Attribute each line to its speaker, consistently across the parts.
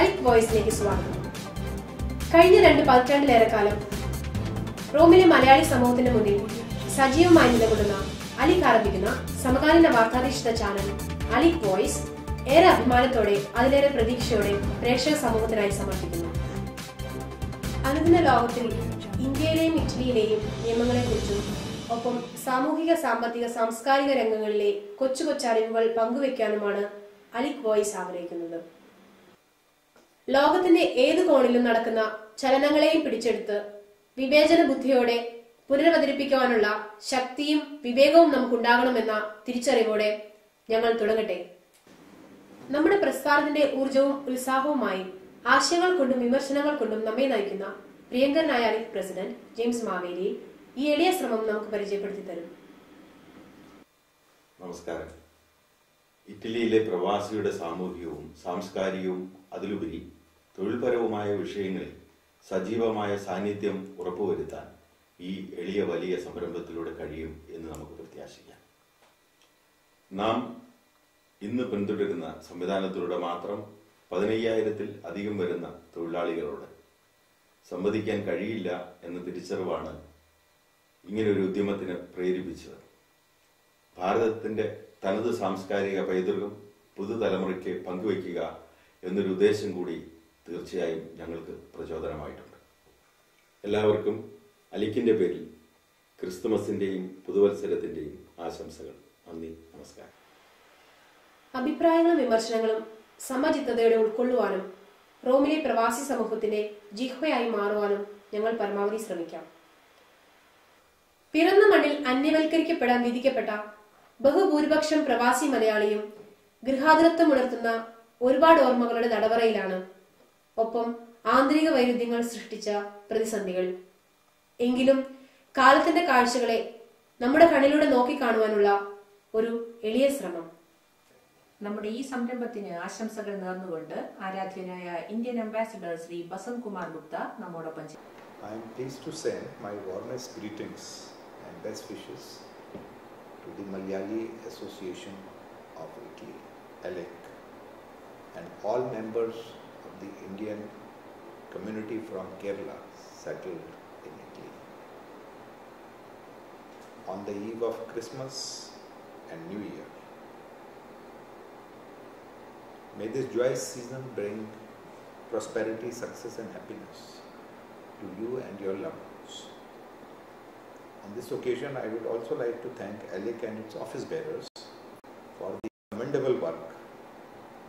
Speaker 1: അലിക് വോയിസിലേക്ക് സ്വാഗതം. കഴിഞ്ഞ 2 പതിറ്റാണ്ടിലേറെക്കാലം റോമിലെ മലയാളി സമൂഹത്തിന് മുന്നിൽ സജീവമായി നിലകൊള്ളുന്ന അലിക് ആരംഭിക്കുന്ന സമകാലീന വാർത്താധിഷ്ഠിത ചാനൽ അലിക് വോയിസ് ഏറെ അഭിമാനത്തോടെ അതിലേറെ പ്രതീക്ഷയോടെ പ്രേക്ഷക സമൂഹത്തിനായി സമർപ്പിക്കുന്നു. അനുദിന ലോകത്തിൽ ഇന്ത്യയിലെയും ഇറ്റലിയിലെയും നിയമങ്ങളെക്കുറിച്ചും ഒപ്പം സാമൂഹിക, സാമ്പത്തിക, സാംസ്കാരിക രംഗങ്ങളിലെ കൊച്ചു കൊച്ചറിവുകൾ പങ്കുവെക്കാനുമാണ് അലിക് വോയിസ് ആഗ്രഹിക്കുന്നത്. ലോകത്തിന്റെ ഏതു കോണിലും നടക്കുന്ന ചലനങ്ങളെയും പിടിച്ചെടുത്ത് വിവേചന ബുദ്ധിയോടെ പുനരവതരിപ്പിക്കുവാനുള്ള ശക്തിയും വിവേകവും നമുക്കുണ്ടാകണമെന്ന തിരിച്ചറിവോടെ ഞങ്ങൾ തുടങ്ങട്ടെ. നമ്മുടെ പ്രസ്ഥാനത്തിന്റെ ഊർജവും ഉത്സാഹവുമായി ആശയങ്ങൾ കൊണ്ടും വിമർശനങ്ങൾ കൊണ്ടും നമ്മെ നയിക്കുന്ന പ്രിയങ്കരനായ അലിക് പ്രസിഡന്റ് ജെയിംസ് മാവേലി ഈ എളിയ ശ്രമം നമുക്ക് പരിചയപ്പെടുത്തി തരും.
Speaker 2: നമസ്കാരം. ഇറ്റലിയിലെ പ്രവാസിയുടെ സാമൂഹികവും സാംസ്കാരികവും അതിലുപരി തൊഴിൽപരവുമായ വിഷയങ്ങളിൽ സജീവമായ സാന്നിധ്യം ഉറപ്പുവരുത്താൻ ഈ എളിയ വലിയ സംരംഭത്തിലൂടെ കഴിയും എന്ന് നമുക്ക് പ്രത്യാശിക്കാം. നാം ഇന്ന് പിന്തുടരുന്ന സംവിധാനത്തിലൂടെ മാത്രം 15,000-ൽ അധികം വരുന്ന തൊഴിലാളികളോട് സംവദിക്കാൻ കഴിയില്ല എന്ന തിരിച്ചറിവാണ് ഇങ്ങനൊരു ഉദ്യമത്തിന് പ്രേരിപ്പിച്ചത്. ഭാരതത്തിന്റെ തനത് സാംസ്കാരിക പൈതൃകം പുതുതലമുറയ്ക്ക് പങ്കുവയ്ക്കുക എന്നൊരു ഉദ്ദേശം കൂടി തീർച്ചയായും ഞങ്ങൾക്ക് പ്രചോദനമായിട്ടുണ്ട്. എല്ലാവർക്കും അലിക്കിന്റെ പേരിൽ ക്രിസ്തുമസിന്റെയും പുതുവത്സരത്തിന്റെയും ആശംസകൾ. നന്ദി, നമസ്കാരം.
Speaker 1: അഭിപ്രായങ്ങളും വിമർശനങ്ങളും സമചിത്തതയോടെ ഉൾക്കൊള്ളുവാനും റോമിലെ പ്രവാസി സമൂഹത്തിന്റെ ജിഹ്വയായി മാറുവാനും ഞങ്ങൾ പരമാവധി ശ്രമിക്കാം. പിറന്ന മണ്ണിൽ അന്യവൽക്കരിക്കപ്പെടാൻ വിധിക്കപ്പെട്ട ബഹുഭൂരിപക്ഷം പ്രവാസി മലയാളിയും ഗൃഹാതുരത്വം ഉണർത്തുന്ന ഒരുപാട് ഓർമ്മകളുടെ തടവറയിലാണ്. ഒപ്പം ആന്തരിക വൈരുദ്ധ്യങ്ങൾ സൃഷ്ടിച്ച പ്രതിസന്ധികൾ. എങ്കിലും കാലത്തിന്റെ കാഴ്ചകളെ നമ്മുടെ കണ്ണിലൂടെ നോക്കിക്കാണുവാനുള്ള ഒരു എളിയ ശ്രമം.
Speaker 3: നമ്മുടെ ഈ സംരംഭത്തിന് ആശംസകൾ നേർന്നുകൊണ്ട് ആരാധ്യനായ ഇന്ത്യൻ അംബാസിഡർ ശ്രീ ബസന്ത് കുമാർ ഗുപ്ത നമ്മോടൊപ്പം.
Speaker 4: I am pleased to send my warmest greetings and best wishes to the Malayali Association of Italy, ALEC, and all members of the Indian community from Kerala settled in Italy. On the eve of Christmas and New Year, may this joyous season bring prosperity, success and happiness to you and your loved ones. On this occasion, I would also like to thank ALEC and its office bearers for the commendable work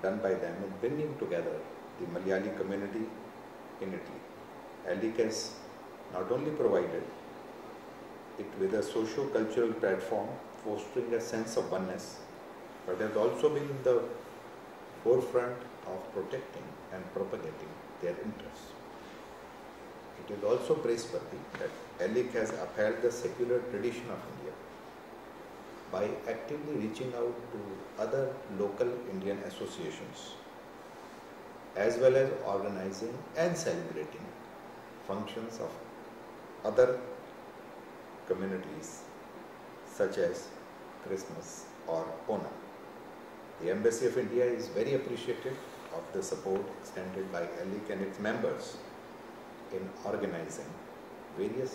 Speaker 4: done by them in bringing together the Malayali community in Italy. ALEC has not only provided it with a socio-cultural platform fostering a sense of oneness, but has also been in the forefront of protecting and propagating their interests. It is also praiseworthy that ALEC has upheld the secular tradition of India by actively reaching out to other local Indian associations, as well as organizing and celebrating functions of other communities such as Christmas or Onam. The Embassy of India is very appreciative of the support extended by ALEC and its members in organizing various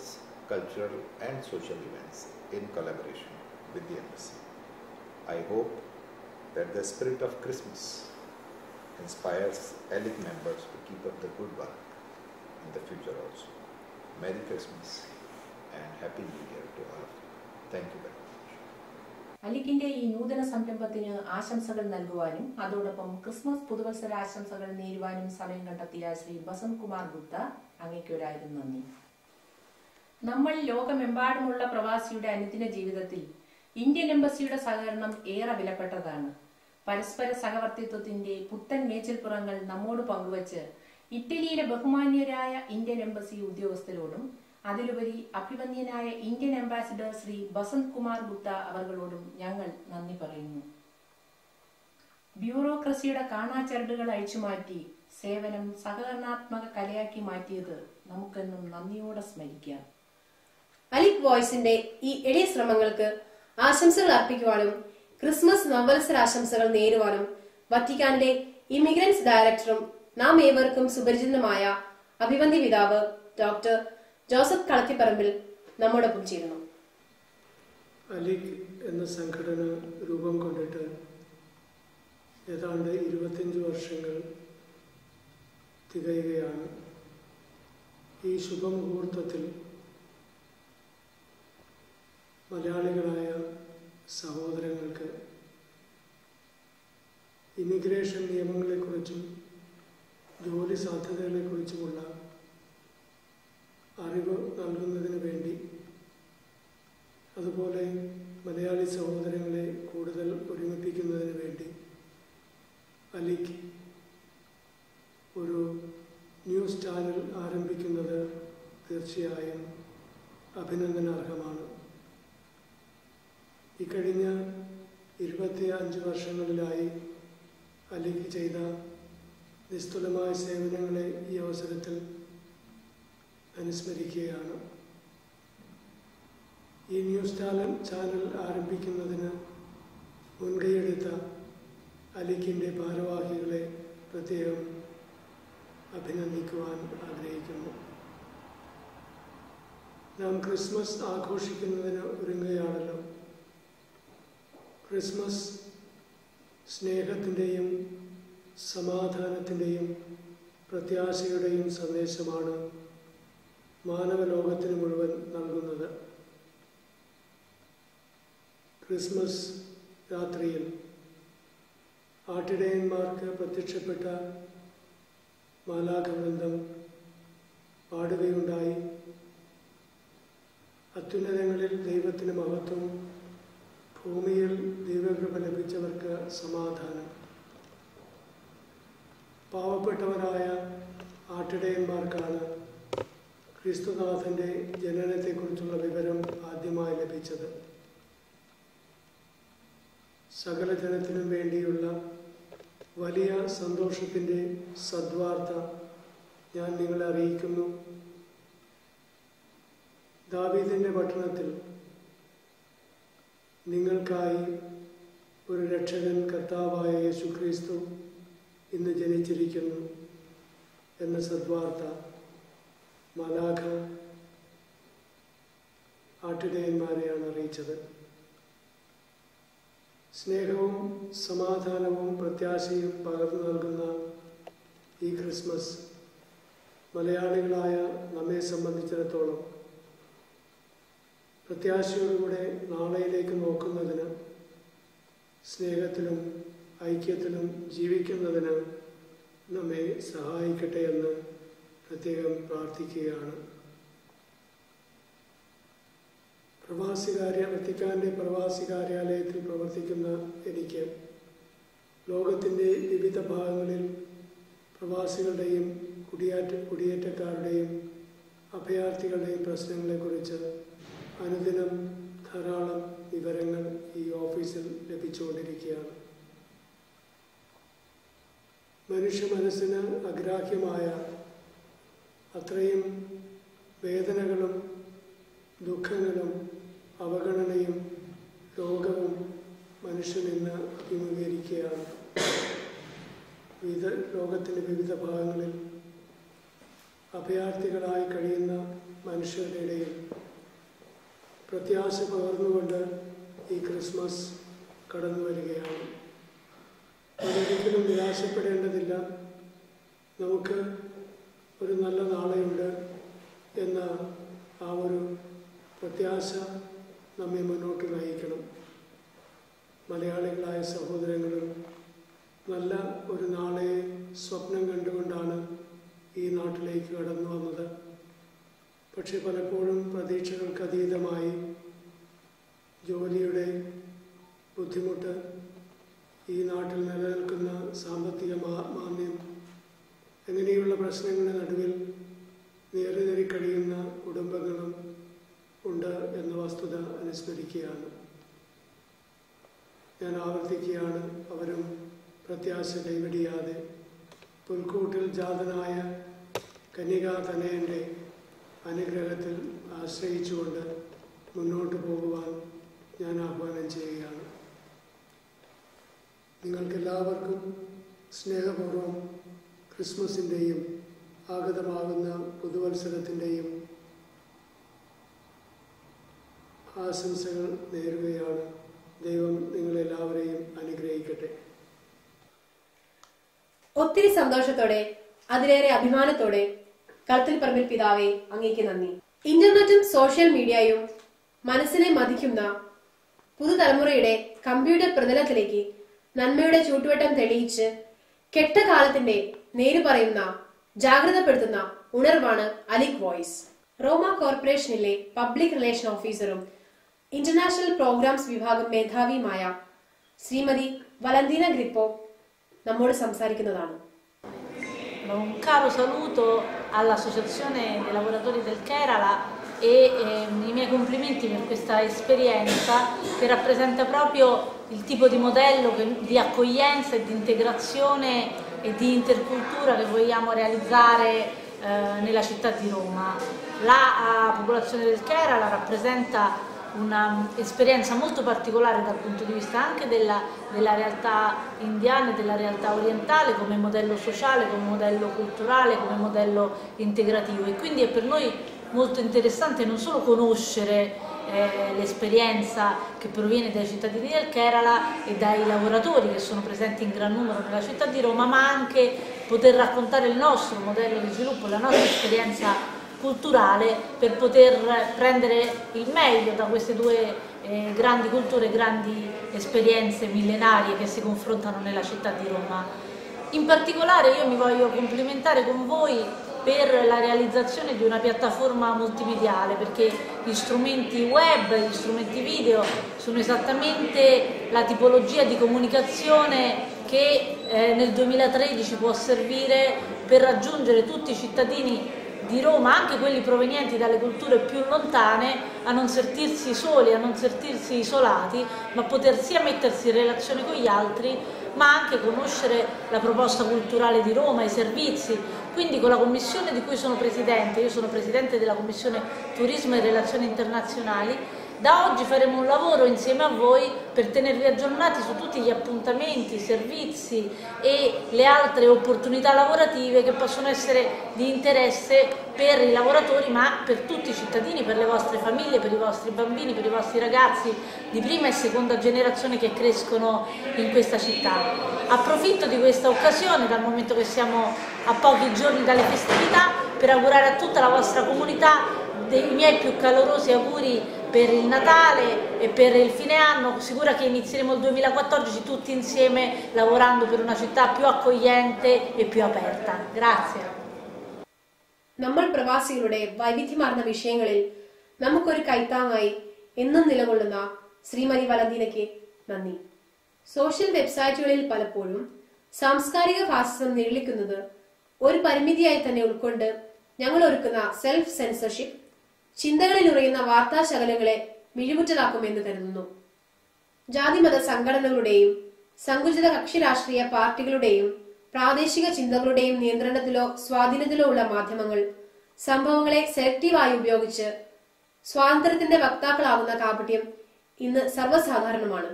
Speaker 4: cultural and social events in collaboration with the Embassy. I hope that the spirit of Christmas inspires ALEC members to keep up the good work in the future also. Merry Christmas and Happy New Year to all of you. Thank you very much.
Speaker 3: അലിക്കിന്റെ ഈ നൂതന സംരംഭത്തിന് ആശംസകൾ നൽകുവാനും അതോടൊപ്പം Christmas പുതുവത്സര ആശംസകൾ നേരുവാനും സമയം കണ്ടെത്തിയ ശ്രീ ബസന്ത് കുമാർ ഗുപ്ത, അങ്ങേക്കൊരായിരം നന്ദി. നമ്മൾ ലോകമെമ്പാടുമുള്ള പ്രവാസിയുടെ അനുദിന ജീവിതത്തിൽ ഇന്ത്യൻ എംബസിയുടെ സഹകരണം ഏറെ വിലപ്പെട്ടതാണ്. പരസ്പര സഹവർത്തിത്വത്തിന്റെ പുത്തൻ മേച്ചിൽപ്പുറങ്ങൾ നമ്മോട് പങ്കുവച്ച് ഇറ്റലിയിലെ ബഹുമാന്യരായ ഇന്ത്യൻ എംബസി ഉദ്യോഗസ്ഥരോടും അതിലുപരി അഭിമന്യനായ ഇന്ത്യൻ അംബാസിഡർ ശ്രീ ബസന്ത് കുമാർ ഗുപ്ത അവർകളോടും ഞങ്ങൾ നന്ദി പറയുന്നു. ബ്യൂറോക്രസിയുടെ കാണാച്ചരടുകൾ അഴിച്ചുമാറ്റി സേവനം സഹകരണാത്മക കലയാക്കി മാറ്റിയത് നമുക്കെന്നും നന്ദിയോടെ സ്മരിക്കാം.
Speaker 1: അലിക് വോയിസിന്റെ ഈ എളിയ ശ്രമങ്ങൾക്ക് ആശംസകൾ അർപ്പിക്കുവാനും ക്രിസ്മസ് നവവത്സര ആശംസകൾ നേരുവാനും വത്തിക്കാനിലെ ഇമിഗ്രൻസ് ഡയറക്ടറും നാം ഏവർക്കും സുപരിചിതമായ അഭിവന്തി പിതാവ് ഡോക്ടർ ജോസഫ് കളത്തിപ്പറമ്പിൽ നമ്മോടൊപ്പം ചേരുന്നു.
Speaker 5: അലിഗ് എന്ന സംഘടന രൂപം കൊണ്ടിട്ട് ഏതാണ്ട് 25 വർഷങ്ങൾ തികയുകയാണ്. ഈ ശുഭമുഹൂർത്തത്തിൽ മലയാളികളായ സഹോദരങ്ങൾക്ക് ഇമിഗ്രേഷൻ നിയമങ്ങളെക്കുറിച്ചും ജോലി സാധ്യതകളെക്കുറിച്ചുമുള്ള അറിവ് നൽകുന്നതിന് വേണ്ടി, അതുപോലെ മലയാളി സഹോദരങ്ങളെ കൂടുതൽ ഒരുമിപ്പിക്കുന്നതിന് വേണ്ടി അലിഗ് ഒരു ന്യൂസ് ചാനൽ ആരംഭിക്കുന്നത് തീർച്ചയായും അഭിനന്ദനാർഹമാണ്. ഇക്കഴിഞ്ഞ 25 വർഷങ്ങളിലായി അലിഗ് ചെയ്ത നിസ്തുലമായ സേവനങ്ങളെ ഈ അവസരത്തിൽ അനുസ്മരിക്കുകയാണ്. ഈ ന്യൂസ് ചാനൽ ആരംഭിക്കുന്നതിന് മുൻകൈയെടുത്ത അലിഗിൻ്റെ ഭാരവാഹികളെ പ്രത്യേകം അഭിനന്ദിക്കുവാൻ ആഗ്രഹിക്കുന്നു. നാം ക്രിസ്മസ് ആഘോഷിക്കുന്നതിന് ഒരുങ്ങുകയാണല്ലോ. ക്രിസ്മസ് സ്നേഹത്തിൻ്റെയും സമാധാനത്തിൻ്റെയും പ്രത്യാശയുടെയും സന്ദേശമാണ് മാനവലോകത്തിന് മുഴുവൻ നൽകുന്നത്. ക്രിസ്മസ് രാത്രിയിൽ ആട്ടിടയന്മാർക്ക് പ്രത്യക്ഷപ്പെട്ട മാലാഖവൃന്ദം പാടുകയുണ്ടായി, അത്യുന്നതങ്ങളിൽ ദൈവത്തിന് മഹത്വം, ഭൂമിയിൽ ദൈവകൃപ ലഭിച്ചവർക്ക് സമാധാനം. പാവപ്പെട്ടവരായ ആട്ടിടയന്മാർക്കാണ് ക്രിസ്തുനാഥൻ്റെ ജനനത്തെക്കുറിച്ചുള്ള വിവരം ആദ്യമായി ലഭിച്ചത്. സകല ജനത്തിനും വേണ്ടിയുള്ള വലിയ സന്തോഷത്തിൻ്റെ സദ്വാർത്ത ഞാൻ നിങ്ങളെ അറിയിക്കുന്നു. ദാവീദിൻ്റെ പട്ടണത്തിൽ നിങ്ങൾക്കായി ഒരു രക്ഷകൻ കർത്താവായ യേശുക്രിസ്തു ഇന്ന് ജനിച്ചിരിക്കുന്നു എന്ന സദ്വാർത്ത മാലാഖ ആട്ടിടയന്മാരെയാണ് അറിയിച്ചത്. സ്നേഹവും സമാധാനവും പ്രത്യാശയും പകർന്നു നൽകുന്ന ഈ ക്രിസ്മസ് മലയാളികളായ നമ്മെ സംബന്ധിച്ചിടത്തോളം പ്രത്യാശയോടുകൂടെ നാളെയിലേക്ക് നോക്കുന്നതിന്, സ്നേഹത്തിലും ഐക്യത്തിലും ജീവിക്കുന്നതിന് നമ്മെ സഹായിക്കട്ടെ എന്ന് പ്രത്യേകം പ്രാർത്ഥിക്കുകയാണ്. വത്തിക്കാൻ്റെ പ്രവാസി കാര്യാലയത്തിൽ പ്രവർത്തിക്കുന്ന എനിക്ക് ലോകത്തിൻ്റെ വിവിധ ഭാഗങ്ങളിൽ പ്രവാസികളുടെയും കുടിയേറ്റക്കാരുടെയും അഭയാർത്ഥികളുടെയും പ്രശ്നങ്ങളെക്കുറിച്ച് അനുദിനം ധാരാളം വിവരങ്ങൾ ഈ ഓഫീസിൽ ലഭിച്ചുകൊണ്ടിരിക്കുകയാണ്. മനുഷ്യ മനസ്സിന് അഗ്രാഹ്യമായ അത്രയും വേദനകളും ദുഃഖങ്ങളും അവഗണനയും രോഗവും മനുഷ്യൻ ഇന്ന് അഭിമുഖീകരിക്കുകയാണ്. ലോകത്തിൻ്റെ വിവിധ ഭാഗങ്ങളിൽ അഭയാർത്ഥികളായി കഴിയുന്ന മനുഷ്യരുടെ ഇടയിൽ പ്രത്യാശ പകർന്നുകൊണ്ട് ഈ ക്രിസ്മസ് കടന്നു വരികയാണ്. അതൊരിക്കലും നിരാശപ്പെടേണ്ടതില്ല. നമുക്ക് ഒരു നല്ല നാളെയുണ്ട് എന്ന ആ ഒരു പ്രത്യാശ നമ്മെ മുന്നോട്ട് നയിക്കണം. മലയാളികളായ സഹോദരങ്ങളും നല്ല ഒരു നാളെ സ്വപ്നം കണ്ടുകൊണ്ടാണ് ഈ നാട്ടിലേക്ക് കടന്നു വന്നത്. പക്ഷെ പലപ്പോഴും പ്രതീക്ഷകൾക്കതീതമായി ജോലിയുടെ ബുദ്ധിമുട്ട്, ഈ നാട്ടിൽ നിലനിൽക്കുന്ന സാമ്പത്തിക മാന്ദ്യം, അങ്ങനെയുള്ള പ്രശ്നങ്ങളുടെ നടുവിൽ നേറി കഴിയുന്ന കുടുംബങ്ങളും ഉണ്ട് എന്ന വസ്തുത അനുസ്മരിക്കുകയാണ്. ഞാൻ ആവർത്തിക്കുകയാണ്, അവരും പ്രത്യാശ കൈവെടിയാതെ പുൽക്കൂട്ടിൽ ജാതനായ കന്യകാതനയൻ്റെ അനുഗ്രഹത്തിൽ ആശ്രയിച്ചുകൊണ്ട് മുന്നോട്ട് പോകുവാൻ ഞാൻ ആഹ്വാനം ചെയ്യുകയാണ്. നിങ്ങൾക്കെല്ലാവർക്കും സ്നേഹപൂർവ്വം ക്രിസ്മസിൻ്റെയും ആഗതമാകുന്ന പുതുവത്സരത്തിൻ്റെയും ആശംസകൾ നേരുകയാണ്. ദൈവം നിങ്ങളെല്ലാവരെയും അനുഗ്രഹിക്കട്ടെ.
Speaker 1: ഒത്തിരി സന്തോഷത്തോടെ, അതിലേറെ അഭിമാനത്തോടെ കളത്തിൽ പറമ്പിൽ പിതാവേ അങ്ങേക്ക് നന്ദി. ഇന്റർനെറ്റും സോഷ്യൽ മീഡിയയും മനസ്സിനെ മതിക്കുന്ന പുതുതലമുറയുടെ കമ്പ്യൂട്ടർ പ്രതലത്തിലേക്ക് നന്മയുടെ ചൂട്ടുവട്ടം തെളിയിച്ച് കെട്ട കാലത്തിന്റെ നേര് പറയുന്ന, ജാഗ്രതപ്പെടുത്തുന്ന ഉണർവാണ് അലിക് വോയിസ്. റോമ കോർപ്പറേഷനിലെ പബ്ലിക് റിലേഷൻ ഓഫീസറും ഇന്റർനാഷണൽ പ്രോഗ്രാംസ് വിഭാഗം മേധാവിയുമായ ശ്രീമതി വലന്തിന ഗ്രിപ്പോ നമ്മോട് സംസാരിക്കുന്നതാണ്.
Speaker 6: Un caro saluto all'Associazione dei lavoratori del Kerala e i miei complimenti per questa esperienza che rappresenta proprio il tipo di modello di accoglienza e di integrazione e di intercultura che vogliamo realizzare nella città di Roma. La popolazione del Kerala rappresenta un'esperienza molto particolare dal punto di vista anche della realtà indiana e della realtà orientale come modello sociale, come modello culturale, come modello integrativo, e quindi è per noi molto interessante non solo conoscere l'esperienza che proviene dai cittadini del Kerala e dai lavoratori che sono presenti in gran numero nella città di Roma, ma anche poter raccontare il nostro modello di sviluppo, la nostra esperienza culturale, per poter prendere il meglio da queste due grandi culture, grandi esperienze millenarie che si confrontano nella città di Roma. In particolare io mi voglio complimentare con voi per la realizzazione di una piattaforma multimediale, perché gli strumenti web, gli strumenti video sono esattamente la tipologia di comunicazione che nel 2013 può servire per raggiungere tutti i cittadini di Roma, anche quelli provenienti dalle culture più lontane, a non sentirsi soli, a non sentirsi isolati, ma poter sia mettersi in relazione con gli altri, ma anche conoscere la proposta culturale di Roma, i servizi. Quindi con la commissione di cui sono presidente, io sono presidente della commissione Turismo e Relazioni Internazionali, da oggi faremo un lavoro insieme a voi per tenervi aggiornati su tutti gli appuntamenti, i servizi e le altre opportunità lavorative che possono essere di interesse per i lavoratori, ma per tutti i cittadini, per le vostre famiglie, per i vostri bambini, per i vostri ragazzi di prima e seconda generazione che crescono in questa città. Approfitto di questa occasione, dal momento che siamo a pochi giorni dalle festività, per augurare a tutta la vostra comunità dei miei più calorosi auguri per il Natale e per il fine anno, sicura che inizieremo il 2014 tutti insieme lavorando per una città più accogliente e più aperta. Grazie.
Speaker 1: നമ്മൾ പ്രവാസികളുടെ വൈവിധ്യമാർന്ന വിഷയങ്ങളിൽ നമുക്കൊരു കൈത്താങ്ങായി എന്നും നിലകൊള്ളുന്ന ശ്രീമതി വലന്തിനയ്ക്ക് നന്ദി. Social വെബ്സൈറ്റുകളിൽ പലപ്പോഴും സാംസ്കാരിക ഫാസിസം നിഴലിക്കുന്നത് ഒരു പരിമിതിയായി തന്നെ ഉൾക്കൊണ്ട് ഞങ്ങൾ ഒരുക്കുന്ന സെൽഫ് സെൻസർഷിപ്പ് ചിന്തകളിൽ ഉറയുന്ന വാർത്താശകലങ്ങളെ മിഴിമുറ്റതാക്കുമെന്ന് കരുതുന്നു. ജാതിമത സംഘടനകളുടെയും സങ്കുചിത കക്ഷി രാഷ്ട്രീയ പാർട്ടികളുടെയും പ്രാദേശിക ചിന്തകളുടെയും നിയന്ത്രണത്തിലോ സ്വാധീനത്തിലോ ഉള്ള മാധ്യമങ്ങൾ സംഭവങ്ങളെ സെലക്റ്റീവായി ഉപയോഗിച്ച് സ്വാതന്ത്ര്യത്തിന്റെ വക്താക്കളാവുന്ന കാപട്യം ഇന്ന് സർവ്വസാധാരണമാണ്.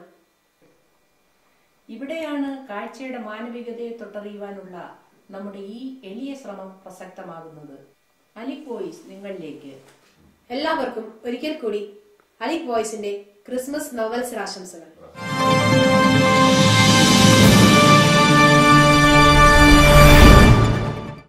Speaker 3: ഇവിടെയാണ് കാഴ്ചയുടെ മാനവികതയെ തൊട്ടറിയുവാനുള്ള നമ്മുടെ ഈ എളിയ ശ്രമം പ്രസക്തമാകുന്നത്. അലിക് വോയിസ് നിങ്ങളിലേക്ക്.
Speaker 1: എല്ലാവർക്കും ഒരിക്കൽ കൂടി അലിക് വോയിസിന്റെ ക്രിസ്മസ് നവവത്സരാശംസകൾ.